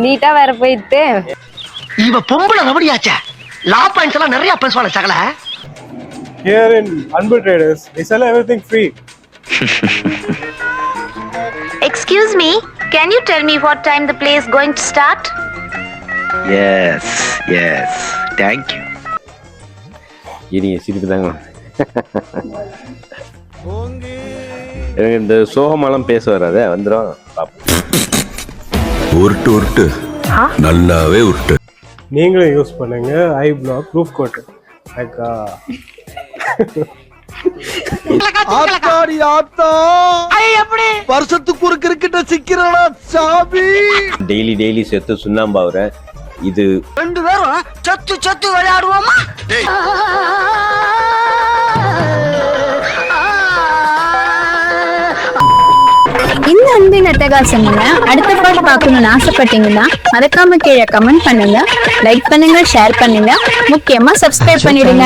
நீட்டா வேற போயிட்டு இவ பொம்பளை ரபடியாச்சே. லா பாயிண்ட்ஸ் எல்லாம் நிறைய பேசுவாங்க சகல. Here in Anbu Traders, they sell everything free. Excuse me, can you tell me what time the play is going to start? Yes, thank you. இனிய சிரிப்பு தாங்க. எனக்கு இந்த சோகமாலாம் பேச வராதே, வந்துடும் உருட்டு நல்லாவே உருட்டு. நீங்களும் யூஸ் பண்ணுங்க ஐ பிளாக் ப்ரூஃப் கோட். வருஷத்துக்கு ஒரு கிரிக்கெட்ட சிக்கிறடா சாமி. டெய்லி செத்து சுண்ணாம்பாவுற இது 2 பேரும் சத்து விளையாடுவோமா? இந்த அன்பின் அட்டகாசங்களை அடுத்த பாட்டு பார்க்கணும்னு ஆசைப்பட்டீங்கன்னா மறக்காம கீழே கமெண்ட் பண்ணுங்க, லைக் பண்ணுங்க, ஷேர் பண்ணுங்க, முக்கியமா சப்ஸ்கிரைப் பண்ணிடுங்க.